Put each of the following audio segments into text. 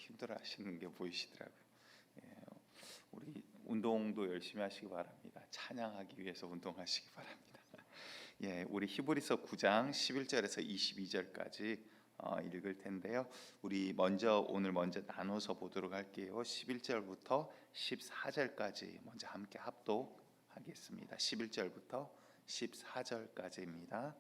힘들어하시는 게 보이시더라고요. 예, 우리 운동도 열심히 하시기 바랍니다. 찬양하기 위해서 운동하시기 바랍니다. 예, 우리 히브리서 9장 11절에서 22절까지 읽을 텐데요. 우리 오늘 먼저 나눠서 보도록 할게요. 11절부터 14절까지 먼저 함께 합독하겠습니다. 11절부터 14절까지입니다.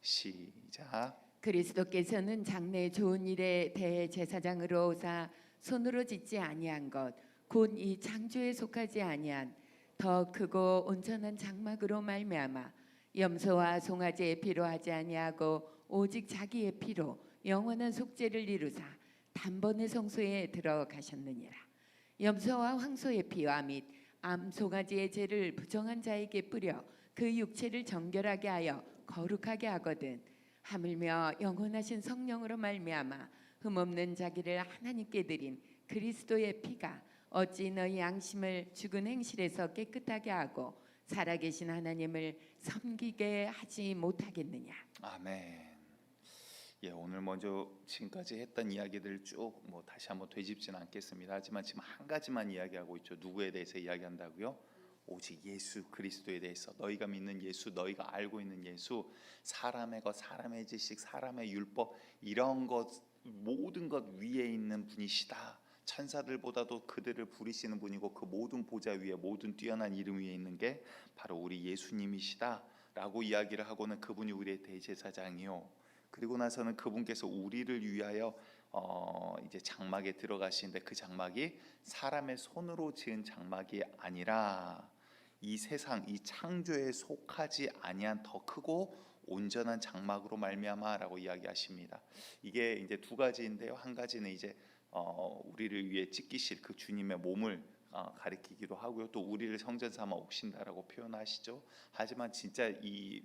시작. 그리스도께서는 장래 좋은 일에 대제사장으로 오사 손으로 짓지 아니한 것 곧 이 창조에 속하지 아니한 더 크고 온전한 장막으로 말미암아 염소와 송아지의 피로 하지 아니하고 오직 자기의 피로 영원한 속죄를 이루사 단번에 성소에 들어가셨느니라. 염소와 황소의 피와 및 암송아지의 죄를 부정한 자에게 뿌려 그 육체를 정결하게 하여 거룩하게 하거든 하물며 영원하신 성령으로 말미암아 흠없는 자기를 하나님께 드린 그리스도의 피가 어찌 너희 양심을 죽은 행실에서 깨끗하게 하고 살아계신 하나님을 섬기게 하지 못하겠느냐. 아멘. 예, 오늘 먼저 지금까지 했던 이야기들 쭉 다시 한번 되짚지는 않겠습니다. 하지만 지금 한 가지만 이야기하고 있죠. 누구에 대해서 이야기한다고요? 오직 예수 그리스도에 대해서. 너희가 믿는 예수, 너희가 알고 있는 예수, 사람의 것, 사람의 지식, 사람의 율법, 이런 것 모든 것 위에 있는 분이시다. 천사들보다도 그들을 부리시는 분이고 그 모든 보좌 위에, 모든 뛰어난 이름 위에 있는 게 바로 우리 예수님이시다 라고 이야기를 하고는 그분이 우리의 대제사장이요, 그리고 나서는 그분께서 우리를 위하여 이제 장막에 들어가시는데 그 장막이 사람의 손으로 지은 장막이 아니라 이 세상, 이 창조에 속하지 아니한 더 크고 온전한 장막으로 말미암아라고 이야기하십니다. 이게 이제 두 가지인데요. 한 가지는 이제 우리를 위해 찢기실 그 주님의 몸을 가리키기도 하고요. 또 우리를 성전 삼아 오신다라고 표현하시죠. 하지만 진짜 이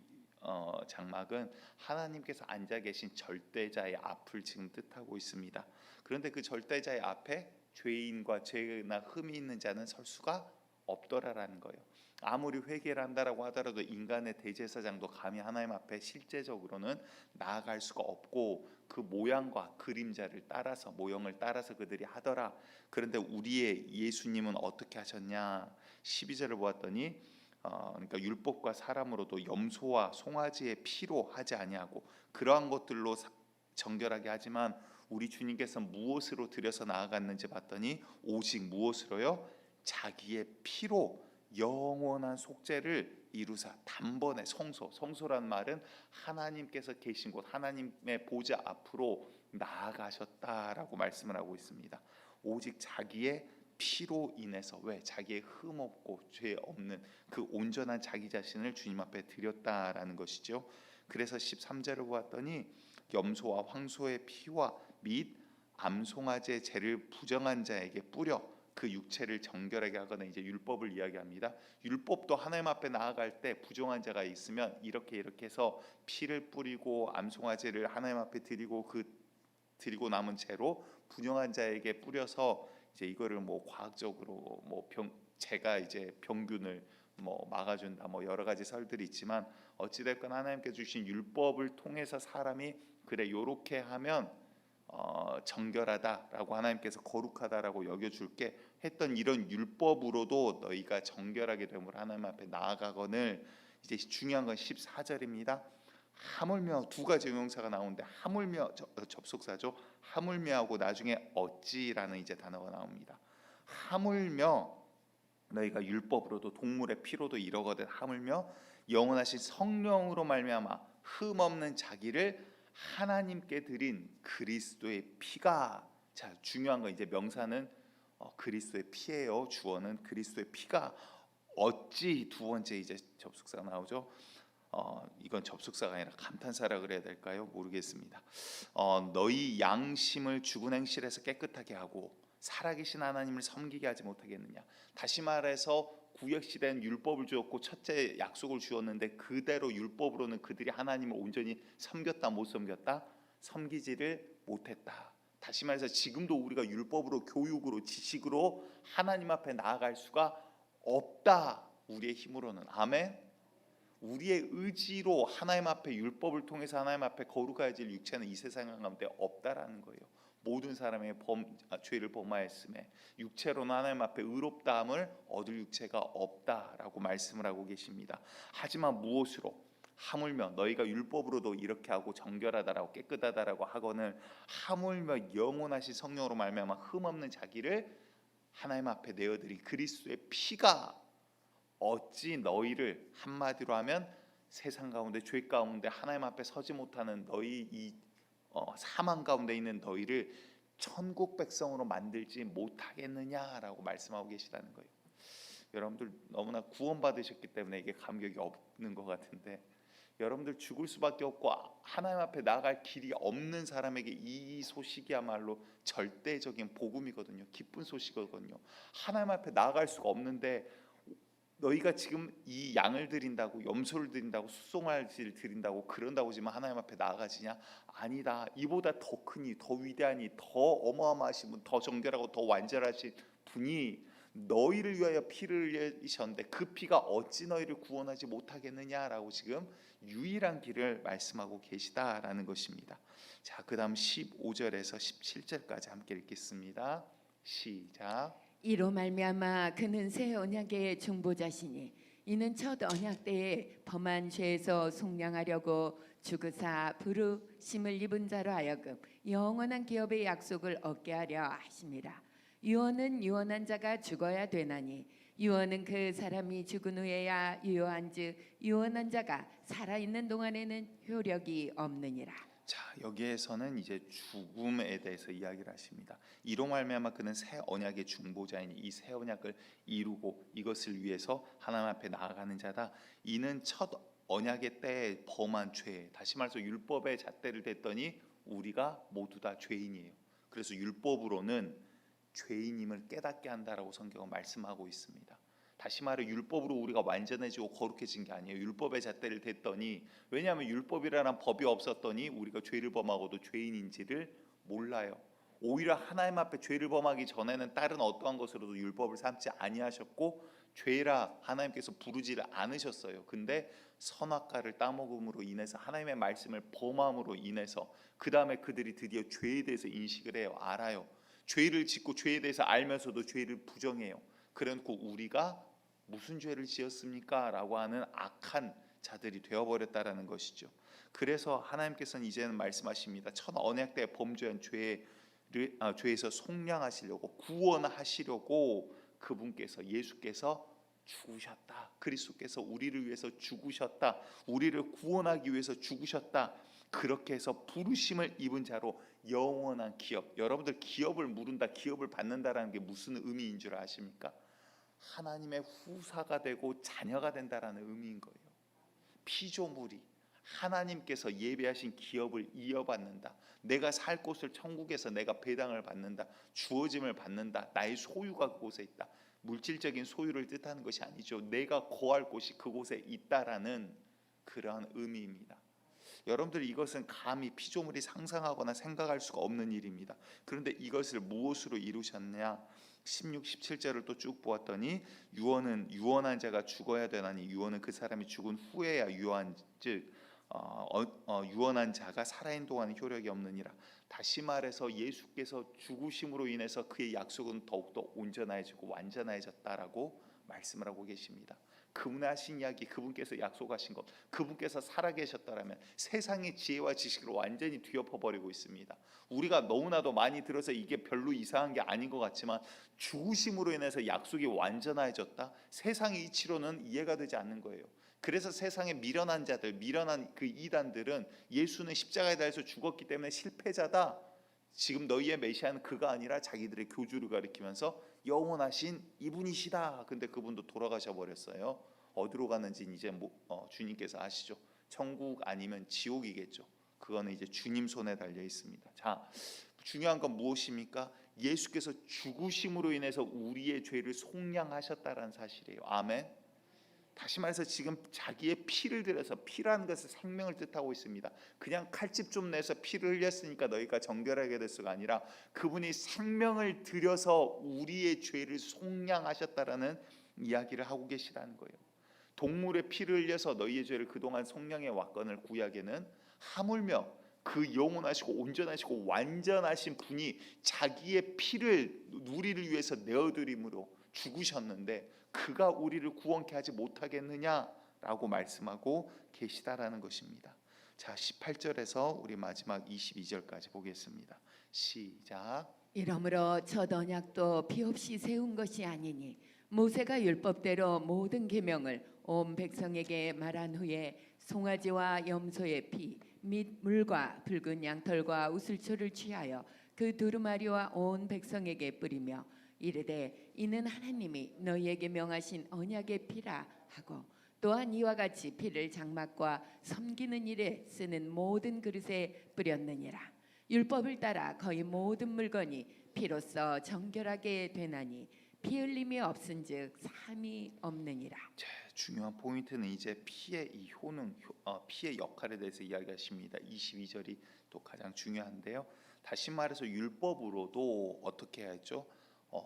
장막은 하나님께서 앉아 계신 절대자의 앞을 지금 뜻하고 있습니다. 그런데 그 절대자의 앞에 죄인과 죄나 흠이 있는 자는 설 수가 없더라라는 거예요. 아무리 회개를 한다라고 하더라도 인간의 대제사장도 감히 하나님 앞에 실제적으로는 나아갈 수가 없고 그 모양과 그림자를 따라서, 모형을 따라서 그들이 하더라. 그런데 우리의 예수님은 어떻게 하셨냐? 12절을 보았더니 그러니까 율법과 사람으로도 염소와 송아지의 피로 하지 아니하고 그러한 것들로 정결하게 하지만 우리 주님께서 무엇으로 들여서 나아갔는지 봤더니 오직 무엇으로요? 자기의 피로 영원한 속죄를 이루사 단번에 성소란 말은 하나님께서 계신 곳, 하나님의 보좌 앞으로 나아가셨다라고 말씀을 하고 있습니다. 오직 자기의 피로 인해서, 왜? 자기의 흠 없고 죄 없는 그 온전한 자기 자신을 주님 앞에 드렸다라는 것이죠. 그래서 13절을 보았더니 염소와 황소의 피와 및 암송아지의 죄를 부정한 자에게 뿌려 그 육체를 정결하게 하거나, 이제 율법을 이야기합니다. 율법도 하나님 앞에 나아갈 때 부정한 자가 있으면 이렇게 해서 피를 뿌리고 암송아지를 하나님 앞에 드리고 그 드리고 남은 채로 부정한 자에게 뿌려서 이제 이거를 과학적으로 제가 이제 병균을 막아준다, 여러 가지 설들이 있지만 어찌됐건 하나님께 주신 율법을 통해서 사람이 그래 요렇게 하면 정결하다라고, 하나님께서 거룩하다라고 여겨줄게 했던 이런 율법으로도 너희가 정결하게 됨으로 하나님 앞에 나아가거늘. 이제 중요한 건 14절입니다. 하물며, 두 가지 응용사가 나오는데 하물며 접속사죠. 하물며하고 나중에 어찌라는 이제 단어가 나옵니다. 하물며 너희가 율법으로도 동물의 피로도 이러거든. 하물며 영원하신 성령으로 말미암아 흠 없는 자기를 하나님께 드린 그리스도의 피가, 자 중요한 건 이제 명사는 그리스도의 피예요. 주어는 그리스도의 피가 어찌, 두 번째 이제 접속사가 나오죠. 이건 접속사가 아니라 감탄사라 그래야 될까요? 모르겠습니다. 너희 양심을 죽은 행실에서 깨끗하게 하고 살아계신 하나님을 섬기게 하지 못하겠느냐. 다시 말해서 구약시대는 율법을 주었고 첫째 약속을 주었는데 그대로 율법으로는 그들이 하나님을 온전히 섬겼다, 못 섬겼다? 섬기지를 못했다. 다시 말해서 지금도 우리가 율법으로, 교육으로, 지식으로 하나님 앞에 나아갈 수가 없다. 우리의 힘으로는. 아멘. 우리의 의지로 하나님 앞에, 율법을 통해서 하나님 앞에 거룩해질 육체는 이 세상 가운데 없다라는 거예요. 모든 사람의 죄를 범하였음에 육체로는 하나님 앞에 의롭다함을 얻을 육체가 없다라고 말씀을 하고 계십니다. 하지만 무엇으로? 하물며 너희가 율법으로도 이렇게 하고 정결하다라고 깨끗하다라고 하거늘 하물며 영원하신 성령으로 말미암아 흠없는 자기를 하나님 앞에 내어드린 그리스도의 피가 어찌 너희를, 한마디로 하면 세상 가운데 죄 가운데 하나님 앞에 서지 못하는 너희 이 사망 가운데 있는 너희를 천국 백성으로 만들지 못하겠느냐라고 말씀하고 계시다는 거예요. 여러분들 너무나 구원받으셨기 때문에 이게 감격이 없는 것 같은데, 여러분들 죽을 수밖에 없고 하나님 앞에 나아갈 길이 없는 사람에게 이 소식이야말로 절대적인 복음이거든요. 기쁜 소식이거든요. 하나님 앞에 나아갈 수가 없는데 너희가 지금 이 양을 드린다고, 염소를 드린다고, 수송아지를 드린다고 그런다고 지만 하나님 앞에 나아가지냐? 아니다. 이보다 더 크니, 더 위대하니, 더 어마어마하신 분, 더 정결하고 더 완전하신 분이 너희를 위하여 피를 흘리셨는데 그 피가 어찌 너희를 구원하지 못하겠느냐라고 지금 유일한 길을 말씀하고 계시다라는 것입니다. 자, 그다음 15절에서 17절까지 함께 읽겠습니다. 시작. 이로 말미암아 그는 새 언약의 중보자시니 이는 첫 언약 때에 범한 죄에서 속량하려고 죽으사 부르심을 입은 자로 하여금 영원한 기업의 약속을 얻게 하려 하심이라. 유언은 유언한 자가 죽어야 되나니 유언은 그 사람이 죽은 후에야 유효한즉 유언한 자가 살아있는 동안에는 효력이 없느니라. 자, 여기에서는 이제 죽음에 대해서 이야기를 하십니다. 이로 말미암아 그는 새 언약의 중보자이니 이 새 언약을 이루고 이것을 위해서 하나님 앞에 나아가는 자다. 이는 첫 언약의 때에 범한 죄, 다시 말해서 율법의 잣대를 댔더니 우리가 모두 다 죄인이에요. 그래서 율법으로는 죄인임을 깨닫게 한다라고 성경은 말씀하고 있습니다. 다시 말해 율법으로 우리가 완전해지고 거룩해진 게 아니에요. 율법의 잣대를 댔더니, 왜냐하면 율법이라는 법이 없었더니 우리가 죄를 범하고도 죄인인지를 몰라요. 오히려 하나님 앞에 죄를 범하기 전에는 다른 어떠한 것으로도 율법을 삼지 아니하셨고 죄라 하나님께서 부르지를 않으셨어요. 근데 선악과를 따먹음으로 인해서 하나님의 말씀을 범함으로 인해서 그 다음에 그들이 드디어 죄에 대해서 인식을 해요. 알아요. 죄를 짓고 죄에 대해서 알면서도 죄를 부정해요. 그래놓고 우리가 무슨 죄를 지었습니까? 라고 하는 악한 자들이 되어버렸다라는 것이죠. 그래서 하나님께서는 이제는 말씀하십니다. 첫 언약 때 범죄한 죄에서 속량하시려고, 구원하시려고 그분께서, 예수께서 죽으셨다. 그리스도께서 우리를 위해서 죽으셨다. 우리를 구원하기 위해서 죽으셨다. 그렇게 해서 부르심을 입은 자로 영원한 기업, 여러분들 기업을 물은다, 기업을 받는다라는 게 무슨 의미인 줄 아십니까? 하나님의 후사가 되고 자녀가 된다라는 의미인 거예요. 피조물이 하나님께서 예배하신 기업을 이어받는다. 내가 살 곳을 천국에서 내가 배당을 받는다. 주어짐을 받는다. 나의 소유가 그곳에 있다. 물질적인 소유를 뜻하는 것이 아니죠. 내가 거할 곳이 그곳에 있다라는 그러한 의미입니다. 여러분들 이것은 감히 피조물이 상상하거나 생각할 수가 없는 일입니다. 그런데 이것을 무엇으로 이루셨냐? 16, 17절을 또 쭉 보았더니 유언은 유언한 자가 죽어야 되나니 유언은 그 사람이 죽은 후에야 유언한 즉 유언한 자가 살아있는 동안은 효력이 없느니라. 다시 말해서 예수께서 죽으심으로 인해서 그의 약속은 더욱더 온전해지고 완전해졌다라고 말씀을 하고 계십니다. 그분의 하신 이야기, 그분께서 약속하신 것, 그분께서 살아계셨다라면 세상의 지혜와 지식을 완전히 뒤엎어버리고 있습니다. 우리가 너무나도 많이 들어서 이게 별로 이상한 게 아닌 것 같지만 죽으심으로 인해서 약속이 완전해졌다? 세상의 이치로는 이해가 되지 않는 거예요. 그래서 세상에 미련한 자들, 미련한 그 이단들은 예수는 십자가에 달려서 죽었기 때문에 실패자다, 지금 너희의 메시아는 그가 아니라 자기들의 교주를 가리키면서 영원하신 이분이시다. 근데 그분도 돌아가셔 버렸어요. 어디로 가는지 이제 주님께서 아시죠. 천국 아니면 지옥이겠죠. 그거는 이제 주님 손에 달려 있습니다. 자, 중요한 건 무엇입니까? 예수께서 죽으심으로 인해서 우리의 죄를 속량하셨다라는 사실이에요. 아멘. 다시 말해서 지금 자기의 피를 들여서, 피라는 것은 생명을 뜻하고 있습니다. 그냥 칼집 좀 내서 피를 흘렸으니까 너희가 정결하게 될 수가 아니라 그분이 생명을 들여서 우리의 죄를 속량하셨다라는 이야기를 하고 계시다는 거예요. 동물의 피를 흘려서 너희의 죄를 그동안 속량해 왔거늘 구약에는, 하물며 그 영원하시고 온전하시고 완전하신 분이 자기의 피를 우리를 위해서 내어드림으로 죽으셨는데 그가 우리를 구원케 하지 못하겠느냐라고 말씀하고 계시다라는 것입니다. 자, 18절에서 우리 마지막 22절까지 보겠습니다. 시작. 이러므로 첫 언약도 피 없이 세운 것이 아니니 모세가 율법대로 모든 계명을 온 백성에게 말한 후에 송아지와 염소의 피 및 물과 붉은 양털과 우슬초를 취하여 그 두루마리와 온 백성에게 뿌리며 이르되 이는 하나님이 너희에게 명하신 언약의 피라 하고 또한 이와 같이 피를 장막과 섬기는 일에 쓰는 모든 그릇에 뿌렸느니라. 율법을 따라 거의 모든 물건이 피로써 정결하게 되나니 피 흘림이 없은즉 사함이 없느니라. 중요한 포인트는 이제 피의 이 효능, 피의 역할에 대해서 이야기하십니다. 22절이 또 가장 중요한데요. 다시 말해서 율법으로도 어떻게 해야죠?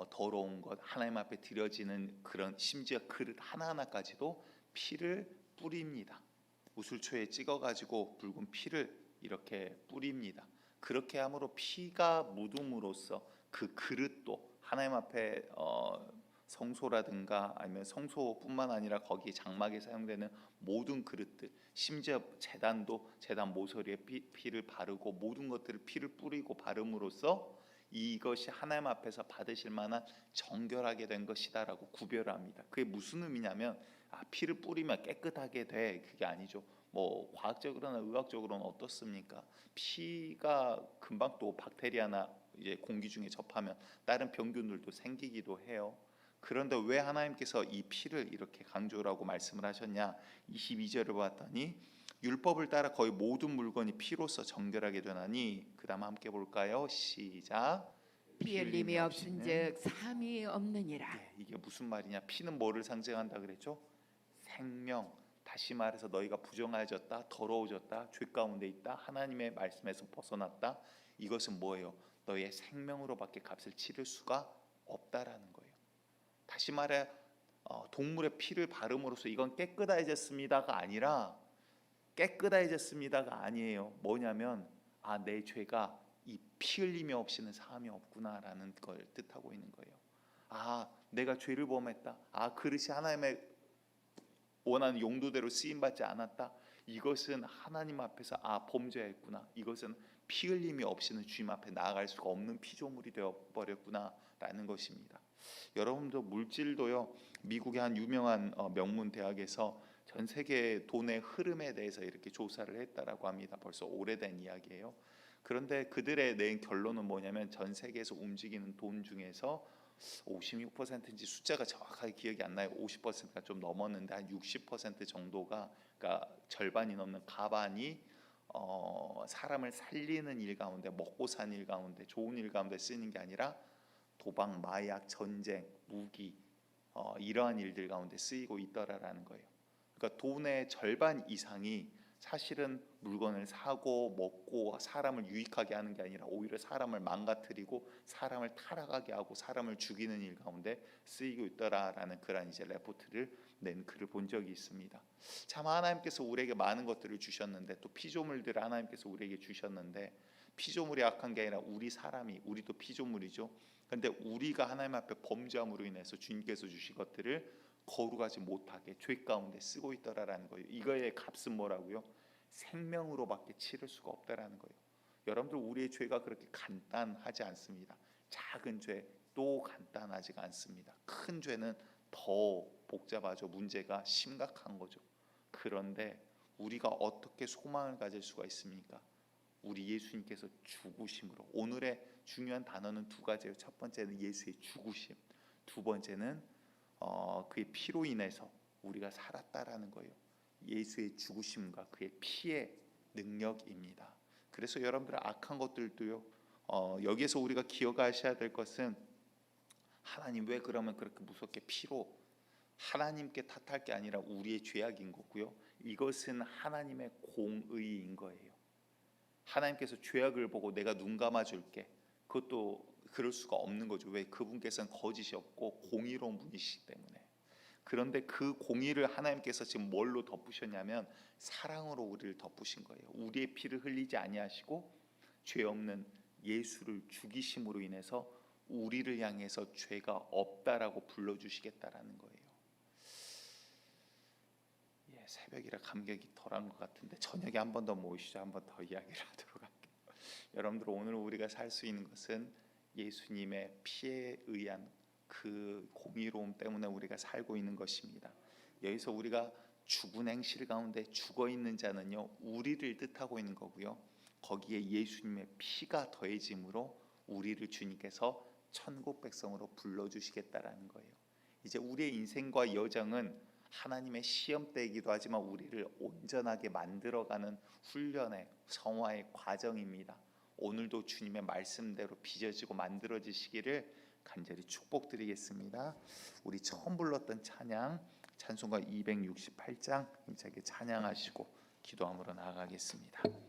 더러운 것, 하나님 앞에 드려지는 그런 심지어 그릇 하나하나까지도 피를 뿌립니다. 우슬초에 찍어가지고 붉은 피를 이렇게 뿌립니다. 그렇게 함으로 피가 묻음으로써 그 그릇도 하나님 앞에 성소라든가 아니면 성소뿐만 아니라 거기 장막에 사용되는 모든 그릇들, 심지어 제단도 제단 모서리에 피를 바르고 모든 것들을 피를 뿌리고 바름으로써 이것이 하나님 앞에서 받으실 만한 정결하게 된 것이다라고 구별을 합니다. 그게 무슨 의미냐면 피를 뿌리면 깨끗하게 돼, 그게 아니죠. 뭐 과학적으로나 의학적으로는 어떻습니까? 피가 금방 또 박테리아나 이제 공기 중에 접하면 다른 병균들도 생기기도 해요. 그런데 왜 하나님께서 이 피를 이렇게 강조라고 말씀을 하셨냐? 22절을 봤더니 율법을 따라 거의 모든 물건이 피로써 정결하게 되나니, 그 다음 함께 볼까요? 시작. 피 흘림이 없은즉 사함이 없느니라. 이게 무슨 말이냐? 피는 뭐를 상징한다 그랬죠? 생명. 다시 말해서 너희가 부정하여졌다, 더러워졌다, 죄 가운데 있다, 하나님의 말씀에서 벗어났다. 이것은 뭐예요? 너희의 생명으로밖에 값을 치를 수가 없다라는 거예요. 다시 말해 동물의 피를 바름으로써 이건 깨끗해졌습니다가 아니라 깨끗해졌습니다가 아니에요. 뭐냐면 내 죄가 이 피 흘림이 없이는 사함이 없구나라는 걸 뜻하고 있는 거예요. 내가 죄를 범했다. 그릇이 하나님의 원하는 용도대로 쓰임 받지 않았다. 이것은 하나님 앞에서 범죄했구나. 이것은 피 흘림이 없이는 주님 앞에 나아갈 수가 없는 피조물이 되어 버렸구나라는 것입니다. 여러분도 물질도요. 미국의 한 유명한 명문 대학에서 전 세계 돈의 흐름에 대해서 이렇게 조사를 했다라고 합니다. 벌써 오래된 이야기예요. 그런데 그들의 낸 결론은 뭐냐면 전 세계에서 움직이는 돈 중에서 56%인지 숫자가 정확하게 기억이 안 나요. 50%가 좀 넘었는데 한 60% 정도가, 그러니까 절반이 넘는 가반이 사람을 살리는 일 가운데, 먹고 사는 일 가운데, 좋은 일 가운데 쓰는 게 아니라 도박, 마약, 전쟁, 무기 이러한 일들 가운데 쓰이고 있더라라는 거예요. 그러니까 돈의 절반 이상이 사실은 물건을 사고 먹고 사람을 유익하게 하는 게 아니라 오히려 사람을 망가뜨리고 사람을 타락하게 하고 사람을 죽이는 일 가운데 쓰이고 있더라라는 그런 이제 레포트를 낸 글을 본 적이 있습니다. 참 하나님께서 우리에게 많은 것들을 주셨는데 또 피조물들을 하나님께서 우리에게 주셨는데 피조물이 악한 게 아니라 우리도 피조물이죠. 그런데 우리가 하나님 앞에 범죄함으로 인해서 주님께서 주신 것들을 거룩하지 못하게 죄 가운데 쓰고 있더라라는 거예요. 이거의 값은 뭐라고요? 생명으로밖에 치를 수가 없다라는 거예요. 여러분들, 우리의 죄가 그렇게 간단하지 않습니다. 작은 죄도 간단하지가 않습니다. 큰 죄는 더 복잡하죠. 문제가 심각한 거죠. 그런데 우리가 어떻게 소망을 가질 수가 있습니까? 우리 예수님께서 죽으심으로. 오늘의 중요한 단어는 두 가지예요. 첫 번째는 예수의 죽으심, 두 번째는 그의 피로 인해서 우리가 살았다라는 거예요. 예수의 죽으심과 그의 피의 능력입니다. 그래서 여러분들 악한 것들도요. 여기에서 우리가 기억하셔야 될 것은 하나님 왜 그러면 그렇게 무섭게 피로 하나님께 탓할 게 아니라 우리의 죄악인 거고요. 이것은 하나님의 공의인 거예요. 하나님께서 죄악을 보고 내가 눈 감아줄게. 그것도 그럴 수가 없는 거죠. 왜? 그분께서는 거짓이 없고 공의로운 분이시기 때문에. 그런데 그 공의를 하나님께서 지금 뭘로 덮으셨냐면 사랑으로 우리를 덮으신 거예요. 우리의 피를 흘리지 아니하시고 죄 없는 예수를 죽이심으로 인해서 우리를 향해서 죄가 없다라고 불러주시겠다라는 거예요. 예, 새벽이라 감격이 덜한 것 같은데 저녁에 한 번 더 모이시죠. 한 번 더 이야기를 하도록 할게요. 여러분들, 오늘 우리가 살 수 있는 것은 예수님의 피에 의한 그 공의로움 때문에 우리가 살고 있는 것입니다. 여기서 우리가 죽은 행실 가운데 죽어 있는 자는요, 우리를 뜻하고 있는 거고요. 거기에 예수님의 피가 더해짐으로 우리를 주님께서 천국 백성으로 불러주시겠다라는 거예요. 이제 우리의 인생과 여정은 하나님의 시험대이기도 하지만 우리를 온전하게 만들어가는 훈련의 성화의 과정입니다. 오늘도 주님의 말씀대로 빚어지고 만들어지시기를 간절히 축복드리겠습니다. 우리 처음 불렀던 찬양, 찬송가 268장 힘차게 찬양하시고 기도함으로 나아가겠습니다.